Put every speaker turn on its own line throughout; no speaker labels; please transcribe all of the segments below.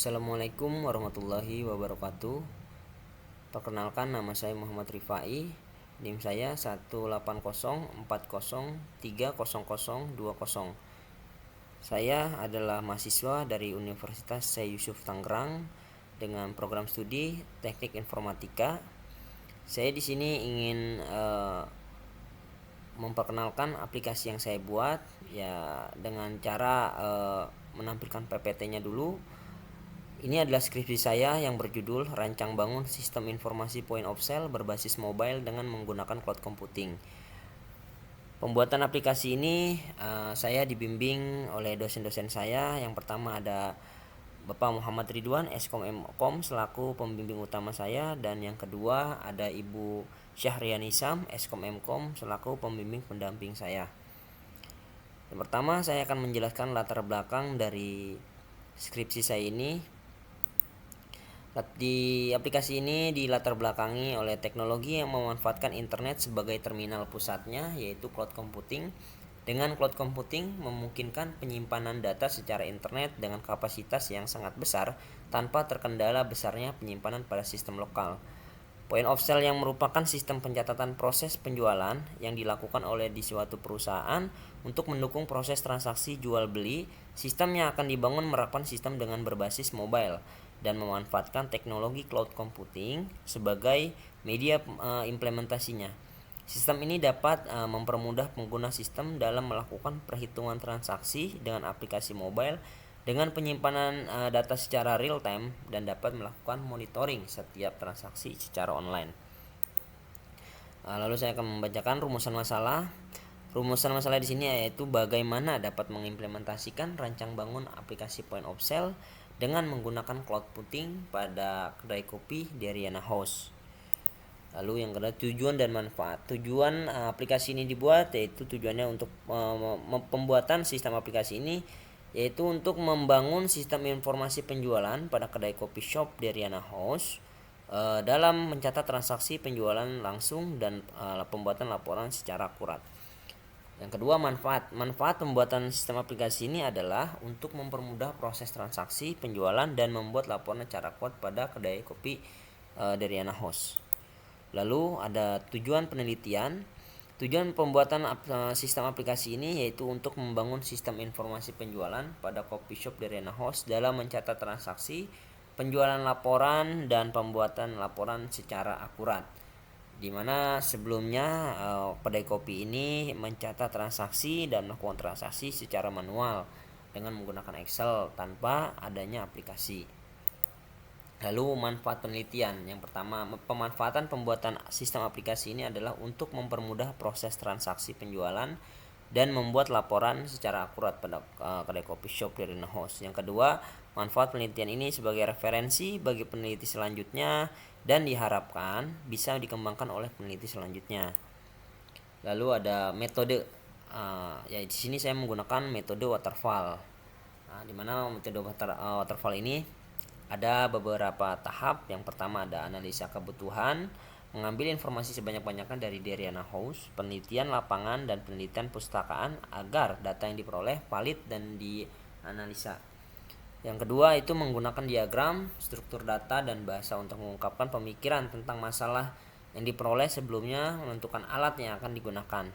Assalamualaikum warahmatullahi wabarakatuh. Perkenalkan, nama saya Muhammad Rifai. NIM saya 18040300020. Saya adalah mahasiswa dari Universitas Syekh Yusuf Tangerang dengan program studi Teknik Informatika. Saya di sini ingin memperkenalkan aplikasi yang saya buat ya dengan cara menampilkan PPT-nya dulu. Ini adalah skripsi saya yang berjudul Rancang Bangun Sistem Informasi Point of Sale berbasis mobile dengan menggunakan cloud computing. Pembuatan aplikasi ini saya dibimbing oleh dosen-dosen saya. Yang pertama ada Bapak Muhammad Ridwan, Eskom Mkom selaku pembimbing utama saya, dan yang kedua ada Ibu Syahriani Sam, Eskom Mkom selaku pembimbing pendamping saya. Yang pertama saya akan menjelaskan latar belakang dari skripsi saya ini. Di aplikasi ini dilatar belakangi oleh teknologi yang memanfaatkan internet sebagai terminal pusatnya, yaitu cloud computing. Dengan cloud computing memungkinkan penyimpanan data secara internet dengan kapasitas yang sangat besar tanpa terkendala besarnya penyimpanan pada sistem lokal. Point of sale yang merupakan sistem pencatatan proses penjualan yang dilakukan oleh di suatu perusahaan untuk mendukung proses transaksi jual beli. Sistem yang akan dibangun merupakan sistem dengan berbasis mobile dan memanfaatkan teknologi cloud computing sebagai media implementasinya. Sistem ini dapat mempermudah pengguna sistem dalam melakukan perhitungan transaksi dengan aplikasi mobile dengan penyimpanan data secara real time dan dapat melakukan monitoring setiap transaksi secara online. Lalu saya akan membacakan rumusan masalah. Rumusan masalah di sini yaitu bagaimana dapat mengimplementasikan rancang bangun aplikasi point of sale dengan menggunakan cloud computing pada kedai kopi di Riana House. Lalu yang kedua, tujuan dan manfaat. Tujuan aplikasi ini dibuat yaitu tujuannya untuk pembuatan sistem aplikasi ini yaitu untuk membangun sistem informasi penjualan pada kedai kopi shop di Riana House dalam mencatat transaksi penjualan langsung dan pembuatan laporan secara akurat. Yang kedua, manfaat. Manfaat pembuatan sistem aplikasi ini adalah untuk mempermudah proses transaksi penjualan dan membuat laporan secara akurat pada kedai kopi di Riana House. Lalu ada tujuan penelitian. Tujuan pembuatan sistem aplikasi ini yaitu untuk membangun sistem informasi penjualan pada coffee shop di Riana House dalam mencatat transaksi, penjualan laporan, dan pembuatan laporan secara akurat. Di mana sebelumnya kedai kopi ini mencatat transaksi dan melakukan transaksi secara manual dengan menggunakan Excel tanpa adanya aplikasi. Lalu manfaat penelitian. Yang pertama, pemanfaatan pembuatan sistem aplikasi ini adalah untuk mempermudah proses transaksi penjualan dan membuat laporan secara akurat pada kedai kopi shop di Riana House. Yang kedua, manfaat penelitian ini sebagai referensi bagi peneliti selanjutnya dan diharapkan bisa dikembangkan oleh peneliti selanjutnya. Lalu ada metode. Ya di sini saya menggunakan metode waterfall. Di mana metode waterfall ini ada beberapa tahap. Yang pertama ada analisa kebutuhan, mengambil informasi sebanyak-banyaknya dari Riana House, penelitian lapangan dan penelitian pustakaan agar data yang diperoleh valid dan dianalisa. Yang kedua itu menggunakan diagram, struktur data dan bahasa untuk mengungkapkan pemikiran tentang masalah yang diperoleh sebelumnya menentukan alat yang akan digunakan.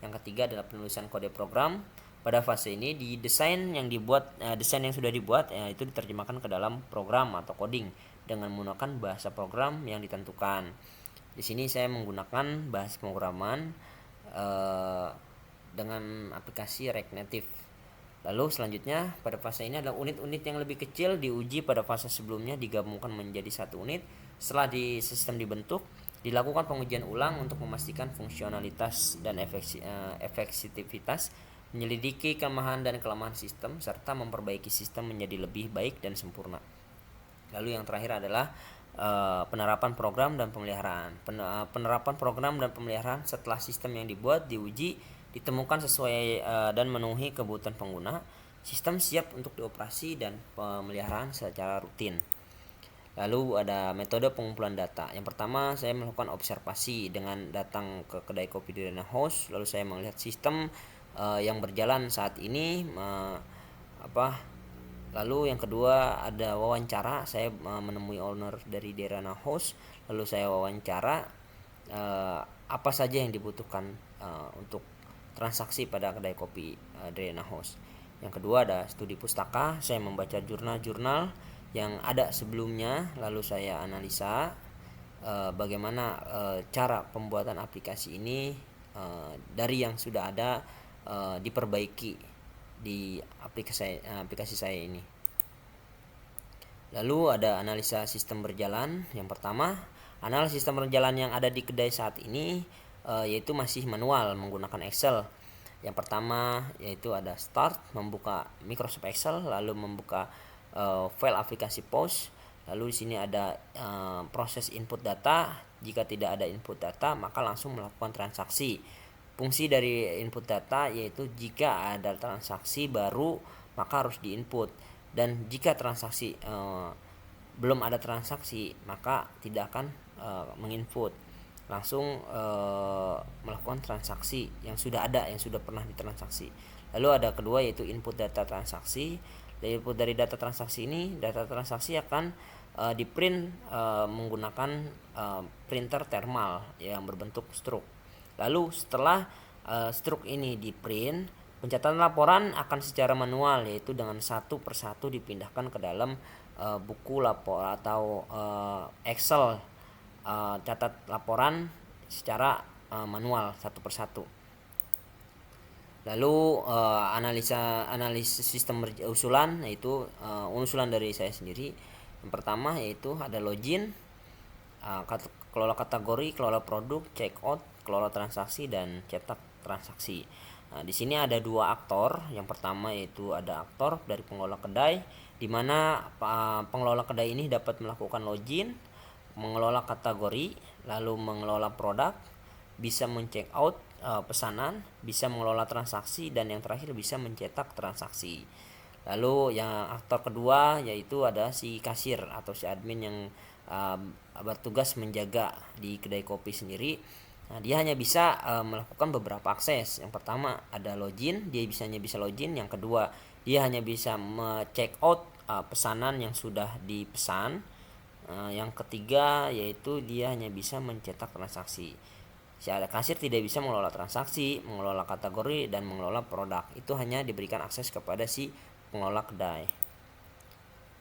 Yang ketiga adalah penulisan kode program. Pada fase ini desain yang sudah dibuat itu diterjemahkan ke dalam program atau coding dengan menggunakan bahasa program yang ditentukan. Di sini saya menggunakan bahasa pemrograman dengan aplikasi React Native. Lalu selanjutnya pada fase ini adalah unit-unit yang lebih kecil diuji pada fase sebelumnya digabungkan menjadi satu unit. Setelah sistem dibentuk, dilakukan pengujian ulang untuk memastikan fungsionalitas dan efektivitas, menyelidiki kelemahan dan kelemahan sistem, serta memperbaiki sistem menjadi lebih baik dan sempurna. Lalu yang terakhir adalah penerapan program dan pemeliharaan. Penerapan program dan pemeliharaan setelah sistem yang dibuat diuji, ditemukan sesuai dan memenuhi kebutuhan pengguna, sistem siap untuk dioperasi dan pemeliharaan secara rutin. Lalu ada metode pengumpulan data. Yang pertama saya melakukan observasi dengan datang ke kedai kopi di Riana House. Lalu saya melihat sistem yang berjalan saat ini Lalu yang kedua ada wawancara, saya menemui owner dari Derana House, lalu saya wawancara apa saja yang dibutuhkan untuk transaksi pada kedai kopi Derana House. Yang kedua ada studi pustaka, saya membaca jurnal-jurnal yang ada sebelumnya, lalu saya analisa bagaimana cara pembuatan aplikasi ini dari yang sudah ada diperbaiki di aplikasi saya ini. Lalu ada analisa sistem berjalan. Yang pertama, analisis sistem berjalan yang ada di kedai saat ini yaitu masih manual menggunakan Excel. Yang pertama yaitu ada start, membuka Microsoft Excel, lalu membuka file aplikasi POS. Lalu di sini ada proses input data. Jika tidak ada input data, maka langsung melakukan transaksi. Fungsi dari input data yaitu jika ada transaksi baru maka harus diinput, dan jika transaksi belum ada transaksi maka tidak akan menginput, langsung melakukan transaksi yang sudah ada, yang sudah pernah ditransaksi. Lalu ada kedua yaitu input data transaksi. Dari input dari data transaksi ini, data transaksi akan di print menggunakan printer thermal yang berbentuk stroke. Lalu setelah struk ini di print, pencatatan laporan akan secara manual, yaitu dengan satu persatu dipindahkan ke dalam buku lapor atau Excel catat laporan secara manual satu persatu. Lalu analisis sistem usulan, yaitu usulan dari saya sendiri. Yang pertama yaitu ada login, kelola kategori, kelola produk, check out, kelola transaksi, dan cetak transaksi. Nah, di sini ada dua aktor. Yang pertama yaitu ada aktor dari pengelola kedai, di mana pengelola kedai ini dapat melakukan login, mengelola kategori, lalu mengelola produk, bisa men-check out pesanan, bisa mengelola transaksi, dan yang terakhir bisa mencetak transaksi. Lalu yang aktor kedua yaitu ada si kasir atau si admin yang bertugas menjaga di kedai kopi sendiri. Nah, dia hanya bisa melakukan beberapa akses. Yang pertama ada login, dia hanya bisa login. Yang kedua, dia hanya bisa check out pesanan yang sudah dipesan. Yang ketiga yaitu dia hanya bisa mencetak transaksi. Si kasir tidak bisa mengelola transaksi, mengelola kategori, dan mengelola produk. Itu hanya diberikan akses kepada si pengelola kedai.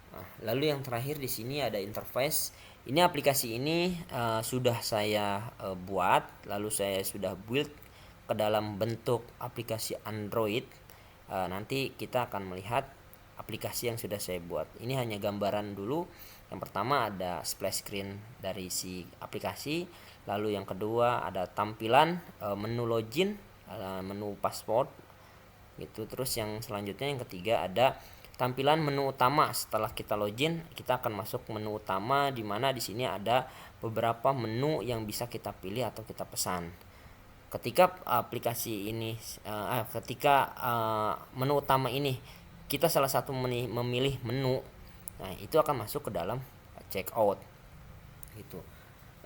Nah, lalu yang terakhir di sini ada interface. Ini aplikasi ini sudah saya buat, lalu saya sudah build ke dalam bentuk aplikasi Android. Nanti kita akan melihat aplikasi yang sudah saya buat. Ini hanya gambaran dulu. Yang pertama ada splash screen dari si aplikasi, lalu yang kedua ada tampilan menu login, menu password gitu. Terus yang selanjutnya yang ketiga ada tampilan menu utama. Setelah kita login, kita akan masuk menu utama, di mana di sini ada beberapa menu yang bisa kita pilih atau kita pesan. Ketika aplikasi ini menu utama ini kita salah satu memilih menu, nah itu akan masuk ke dalam checkout gitu.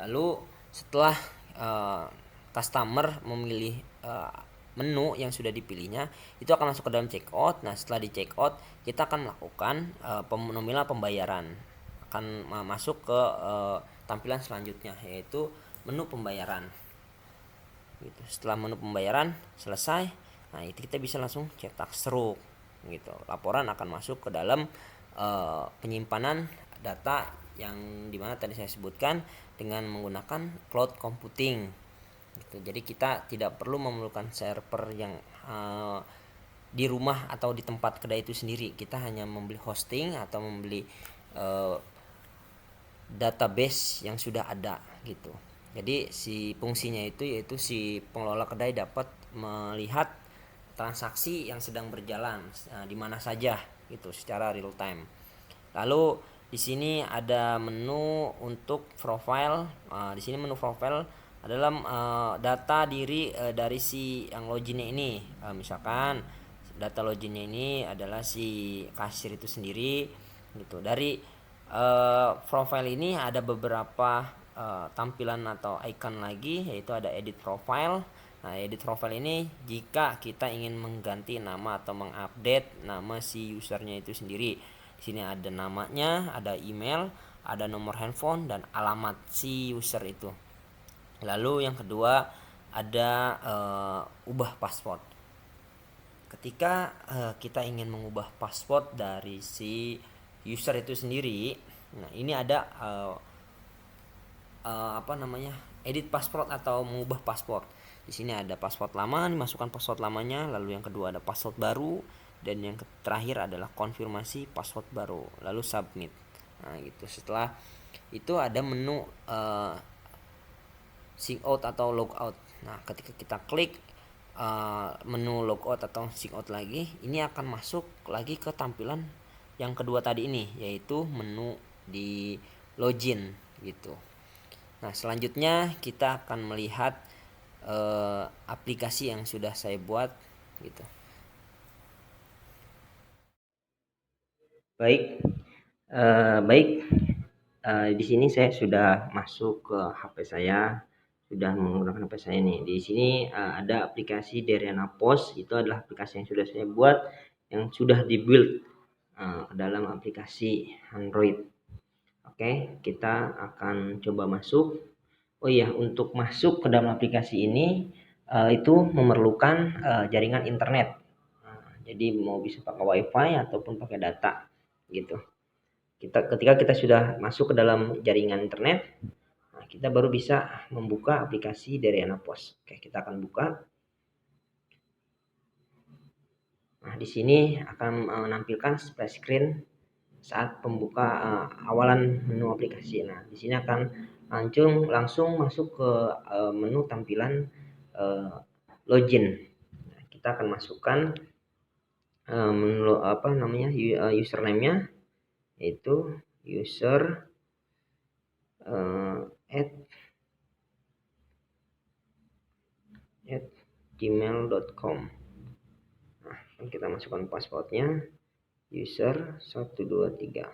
Lalu setelah customer memilih menu yang sudah dipilihnya, itu akan masuk ke dalam checkout. Nah, setelah di checkout, kita akan melakukan nominal pembayaran. Akan masuk ke tampilan selanjutnya, yaitu menu pembayaran. Gitu. Setelah menu pembayaran selesai, nah itu kita bisa langsung cetak struk. Gitu. Laporan akan masuk ke dalam penyimpanan data yang dimana tadi saya sebutkan dengan menggunakan cloud computing. Gitu. Jadi kita tidak perlu memerlukan server yang di rumah atau di tempat kedai itu sendiri. Kita hanya membeli hosting atau membeli database yang sudah ada gitu. Jadi si fungsinya itu yaitu si pengelola kedai dapat melihat transaksi yang sedang berjalan di mana saja gitu secara real time. Lalu di sini ada menu untuk profile. Di sini menu profile adalah data diri dari si yang loginnya ini. Misalkan data loginnya ini adalah si kasir itu sendiri gitu. Dari profile ini ada beberapa tampilan atau icon lagi, yaitu ada edit profile. Nah, edit profile ini jika kita ingin mengganti nama atau mengupdate nama si usernya itu sendiri. Di sini ada namanya, ada email, ada nomor handphone dan alamat si user itu. Lalu yang kedua ada ubah password. Ketika kita ingin mengubah password dari si user itu sendiri, nah ini ada edit password atau mengubah password. Di sini ada password lama, dimasukkan password lamanya, lalu yang kedua ada password baru, dan yang terakhir adalah konfirmasi password baru, lalu submit. Nah gitu. Setelah itu ada menu sign out atau logout. Nah ketika kita klik menu logout atau sign out lagi, ini akan masuk lagi ke tampilan yang kedua tadi ini, yaitu menu di login gitu. Nah selanjutnya kita akan melihat aplikasi yang sudah saya buat gitu. Baik, di sini saya sudah masuk ke HP saya, sudah menggunakan HP saya nih. Di sini ada aplikasi Dariana Post, itu adalah aplikasi yang sudah saya buat, yang sudah dibuild ke dalam aplikasi Android. Oke, kita akan coba masuk. Oh iya, untuk masuk ke dalam aplikasi ini itu memerlukan jaringan internet. Jadi mau bisa pakai WiFi ataupun pakai data gitu. Ketika kita sudah masuk ke dalam jaringan internet, nah kita baru bisa membuka aplikasi dari Anapost. Oke, kita akan buka. Nah, di sini akan menampilkan splash screen saat pembuka awalan menu aplikasi. Nah, di sini akan langsung masuk ke menu tampilan login. Nah, kita akan masukkan username-nya, yaitu user at gmail.com. Nah, kita masukkan passwordnya user 123.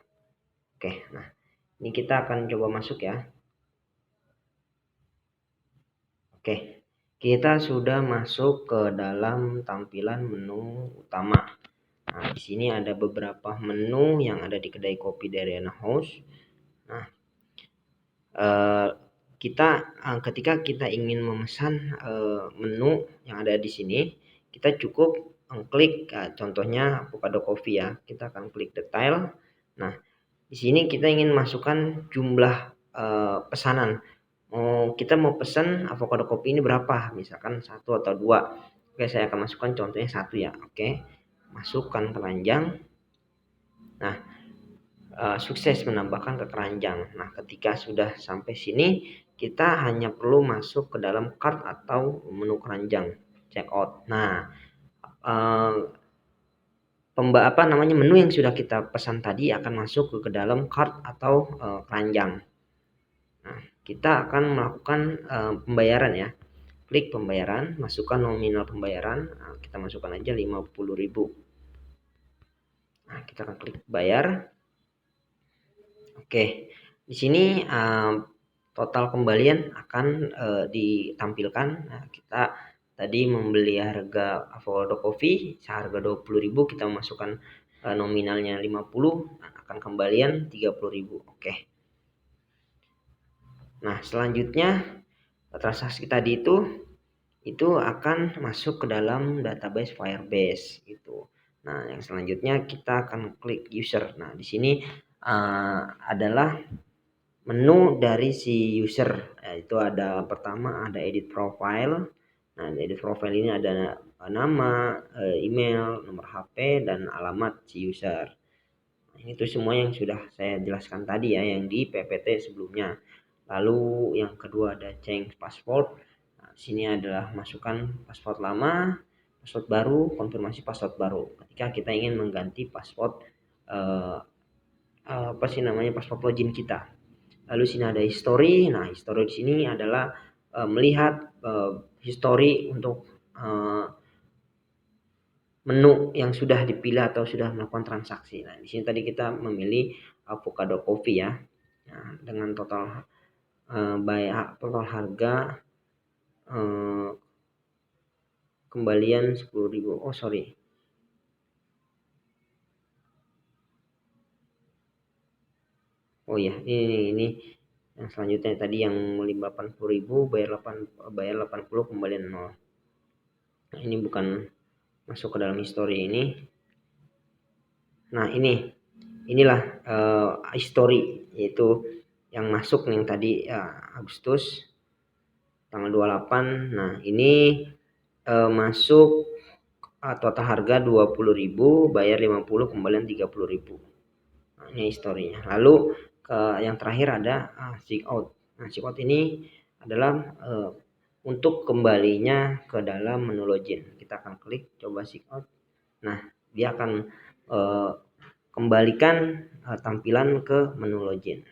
Oke, nah ini kita akan coba masuk ya. Oke, kita sudah masuk ke dalam tampilan menu utama. Nah, di sini ada beberapa menu yang ada di kedai kopi Dariana House. Nah, ketika kita ingin memesan menu yang ada di sini, kita cukup klik contohnya avocado coffee ya. Kita akan klik detail. Nah, di sini kita ingin masukkan jumlah pesanan. Kita mau pesan avocado kopi ini berapa? Misalkan 1 atau 2. Oke, saya akan masukkan contohnya 1 ya. Oke. Masukkan keranjang. Nah, sukses menambahkan ke keranjang. Nah, ketika sudah sampai sini, kita hanya perlu masuk ke dalam cart atau menu keranjang, checkout. Nah, menu yang sudah kita pesan tadi akan masuk ke dalam cart atau keranjang. Nah, kita akan melakukan pembayaran ya. Klik pembayaran, masukkan nominal pembayaran. Nah, kita masukkan aja 50.000. Nah, kita akan klik bayar. Oke, di sini total kembalian akan ditampilkan. Nah, kita tadi membeli harga avocado coffee seharga 20.000, kita masukkan nominalnya 50, nah, akan kembalian 30.000. Oke. Nah, selanjutnya transaksi tadi itu akan masuk ke dalam database Firebase gitu. Nah, yang selanjutnya kita akan klik user. Nah, di sini adalah menu dari si user. Itu ada pertama ada edit profile. Nah, edit profile ini ada nama, email, nomor HP dan alamat si user. Nah, itu semua yang sudah saya jelaskan tadi ya, yang di PPT sebelumnya. Lalu yang kedua ada change password. Nah, sini adalah masukkan password lama, password baru, konfirmasi password baru. Ketika kita ingin mengganti password password login kita. Lalu sini ada history. Nah, history di sini adalah melihat history untuk menu yang sudah dipilih atau sudah melakukan transaksi. Nah, di sini tadi kita memilih avocado coffee ya. Nah, dengan total total harga kembalian 10.000. Oh sorry, oh ya, ini yang selanjutnya tadi yang 80.000 bayar 80 kembalian 0. Nah, ini bukan masuk ke dalam history ini. Nah, inilah history, yaitu yang masuk yang tadi Agustus tanggal 28. Nah, ini masuk total harga 20.000, bayar 50, kembalian 30.000. Nah, ini historinya. Lalu yang terakhir ada check out. Nah, check out ini adalah untuk kembalinya ke dalam menu login. Kita akan klik coba check out. Nah, dia akan kembalikan tampilan ke menu login.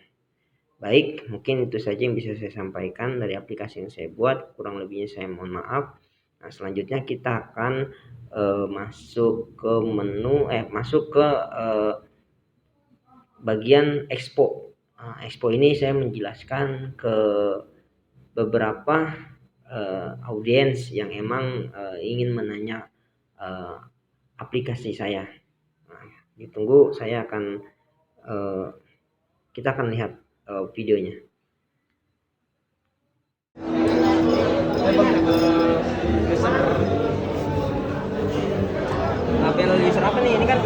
Baik, mungkin itu saja yang bisa saya sampaikan dari aplikasi yang saya buat. Kurang lebihnya saya mohon maaf. Nah, selanjutnya kita akan masuk ke menu, masuk ke bagian expo. Expo ini saya menjelaskan ke beberapa audiens yang emang ingin menanya aplikasi saya. Nah, ditunggu, saya akan kita akan lihat videonya. Label user apa nih? Ini kan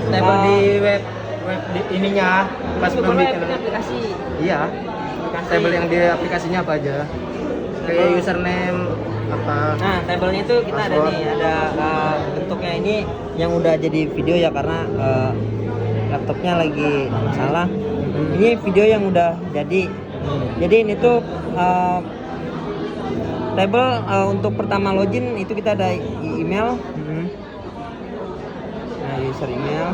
label di web di ininya pas pembikin
aplikasi.
Iya. Label yang di aplikasinya apa aja? Kayak username apa?
Nah, tabelnya itu kita ada nih, ada bentuknya ini yang udah jadi video ya, karena laptopnya lagi masalah. Ini video yang udah jadi. Jadi ini tuh label untuk pertama login itu kita ada email. Nah, user email.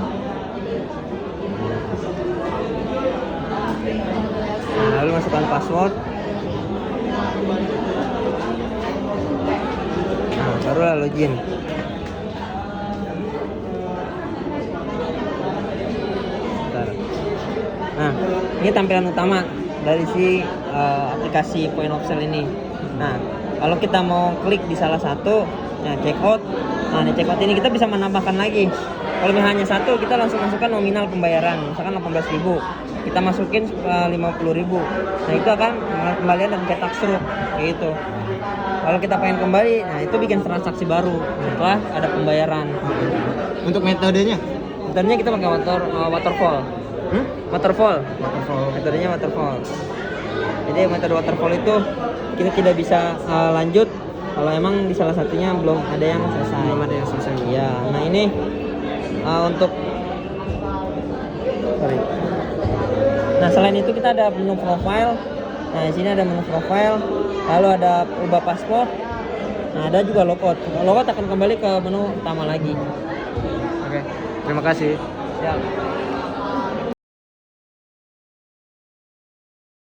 Nah, lalu masukkan password. Nah, barulah login. Bentar. Nah, ini tampilan utama dari si aplikasi Point of Sale ini. Nah, kalau kita mau klik di salah satu, nah checkout. Nah, di checkout ini kita bisa menambahkan lagi. Kalau hanya satu, kita langsung masukkan nominal pembayaran, misalkan 18.000. Kita masukin 50.000. Nah, itu akan kembalian dan cetak struk kayak gitu. Kalau kita pengen kembali, nah itu bikin transaksi baru setelah ada pembayaran.
Untuk metodenya?
Metodenya kita pakai waterfall. Waterfall. Metodenya waterfall. Jadi metode waterfall itu kita tidak bisa lanjut kalau emang di salah satunya belum ada yang selesai.
Belum ada yang selesai.
Ya, nah ini untuk Nah, selain itu kita ada menu profile. Nah, di sini ada menu profile, lalu ada ubah paspor. Nah, ada juga logout. Logout akan kembali ke menu utama lagi.
Oke. Terima kasih.
Siap.